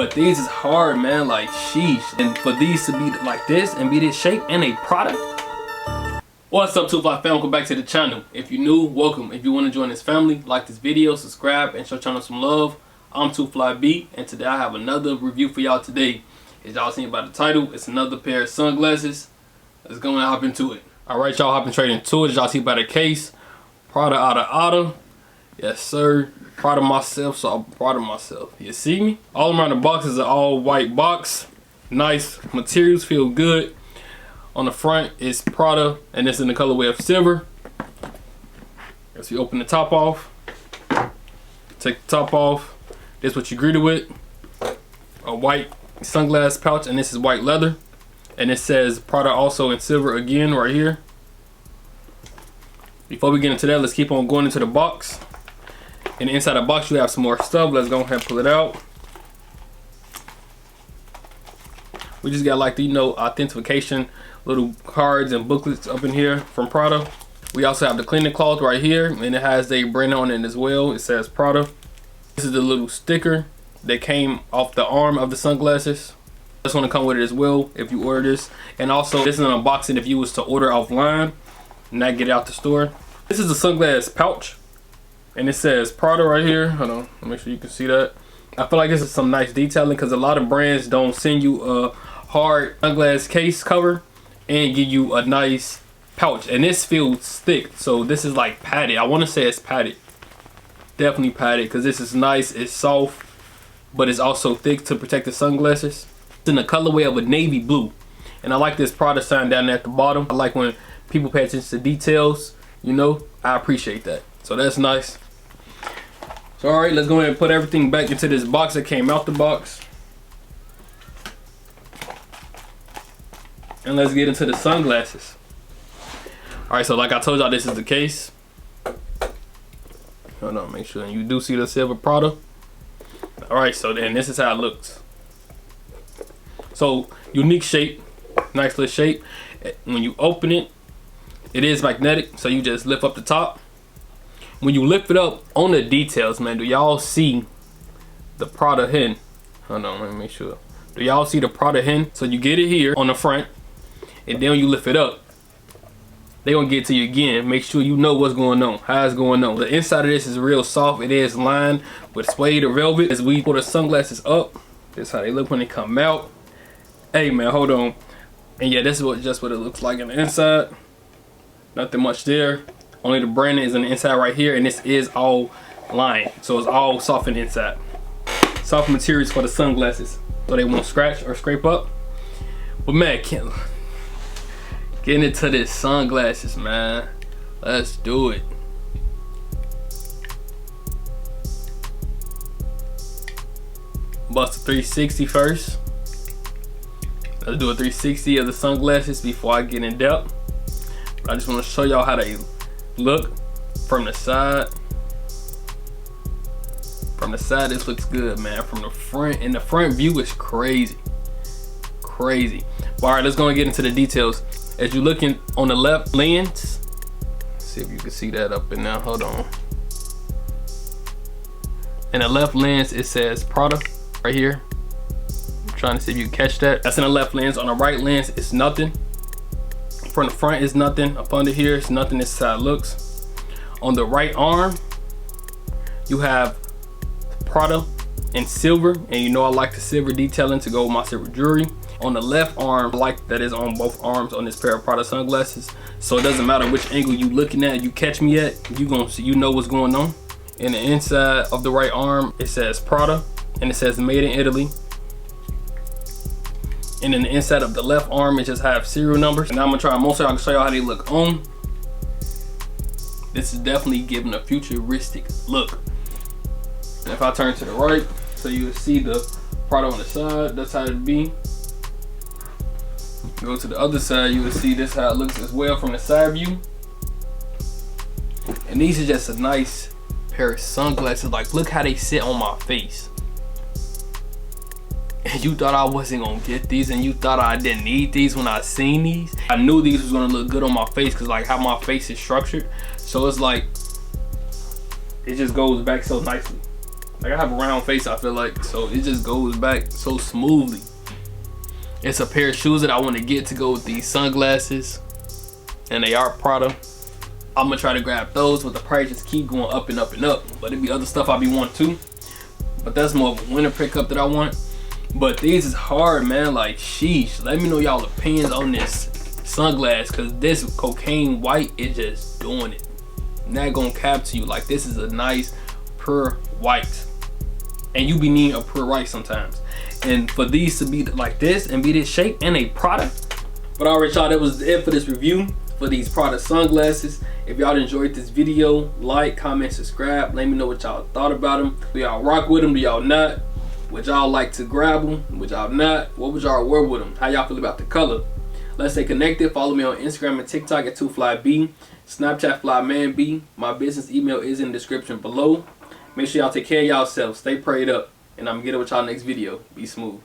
But these is hard, man, like sheesh. And for these to be like this and be this shape and a product. What's up, 2 Fly fam? Welcome back to the channel. If you're new, welcome. If you want to join this family, like this video, subscribe, and show channel some love. I'm 2 Fly B, and today I have another review for y'all today. As y'all seen by the title, it's another pair of sunglasses. Let's go and hop into it. Alright, y'all, hopping straight into it. As y'all see by the case, Prada Otta. Yes, sir. Proud of myself, so I'm proud of myself. You see me? All around the box is an all white box. Nice materials, feel good. On the front is Prada, and it's in the colorway of silver. As you open the top off, take the top off. This is what you greeted with. A white sunglass pouch, and this is white leather. And it says Prada also in silver again right here. Before we get into that, let's keep on going into the box. And inside the box you have some more stuff. Let's go ahead and pull it out. We just got like the, authentication little cards and booklets up in here from Prada. We also have the cleaning cloth right here, and it has a brand on it as well. It says Prada. This is the little sticker that came off the arm of the sunglasses. This one to come with it as well if you order this. And also this is an unboxing if you was to order offline and not get it out the store. This is a sunglass pouch, and it says Prada right here. Hold on, let me make sure you can see that. I feel like this is some nice detailing because a lot of brands don't send you a hard sunglass case cover and give you a nice pouch, and this feels thick, so this is like padded. I want to say it's padded, definitely padded, because this is nice. It's soft, but it's also thick to protect the sunglasses. It's in the colorway of a navy blue, and I like this Prada sign down there at the bottom. I like when people pay attention to details, I appreciate that, so that's nice. So alright, let's go ahead and put everything back into this box that came out the box. And let's get into the sunglasses. Alright, so like I told y'all, this is the case. Hold on, make sure you do see the silver Prada. Alright, so then this is how it looks. So, unique shape, nice little shape. When you open it, it is magnetic, so you just lift up the top. When you lift it up on the details, man, do y'all see the Prada hen? Hold on, let me make sure. Do y'all see the Prada hen? So you get it here on the front, and then when you lift it up, they gonna get to you again. Make sure you know what's going on, how it's going on. The inside of this is real soft. It is lined with suede or velvet. As we put the sunglasses up, this is how they look when they come out. Hey man, hold on. And yeah, this is just what it looks like on the inside. Nothing much there. Only the branding is on the inside right here, and this is all lined, so it's all soft on the inside. Soft materials for the sunglasses, so they won't scratch or scrape up. But man, getting into this sunglasses, man. Let's do it. Bust a 360 first. Let's do a 360 of the sunglasses before I get in depth. But I just want to show y'all how they look from the side. From the side, this looks good, man. From the front, and the front view is crazy. But all right, let's go and get into the details. As you're looking on the left lens, see if you can see that up in there. Hold on. In the left lens, it says Prada right here. I'm trying to see if you can catch that. That's in the left lens. On the right lens, it's nothing. From the front is nothing. Up under here, it's nothing. This is how it looks. On the right arm, you have Prada in silver, and I like the silver detailing to go with my silver jewelry. On the left arm, I like that is on both arms on this pair of Prada sunglasses, so it doesn't matter which angle you looking at, you catch me at, you gonna see, what's going on. In the inside of the right arm, it says Prada, and it says made in Italy. And in the inside of the left arm, it just have serial numbers. And now I'm gonna try most of y'all to show y'all how they look on. This is definitely giving a futuristic look. And if I turn to the right, so you'll see the Prada on the side, that's how it be. Go to the other side, you will see this how it looks as well from the side view. And these are just a nice pair of sunglasses. Like, look how they sit on my face. And you thought I wasn't gonna get these, and you thought I didn't need these when I seen these. I knew these was gonna look good on my face because like how my face is structured. So it's like, it just goes back so nicely. Like I have a round face, I feel like, so it just goes back so smoothly. It's a pair of shoes that I want to get to go with these sunglasses, and they are Prada. I'm gonna try to grab those, but the price just keep going up and up and up. But it be other stuff I be wanting too. But that's more of a winter pickup that I want. But these is hard, man. Like, sheesh. Let me know y'all opinions on this sunglass, cause this cocaine white is just doing it. Not gonna cap to you. Like, this is a nice pure white, and you be needing a pure white sometimes. And for these to be like this and be this shape and a product. But alright, y'all, that was it for this review for these Prada sunglasses. If y'all enjoyed this video, like, comment, subscribe. Let me know what y'all thought about them. Do y'all rock with them? Do y'all not? Would y'all like to grab them? Would y'all not? What would y'all wear with them? How y'all feel about the color? Let's stay connected. Follow me on Instagram and TikTok at 2FlyB, Snapchat FlyManB. My business email is in the description below. Make sure y'all take care of y'all selves. Stay prayed up. And I'm gonna get it with y'all next video. Be smooth.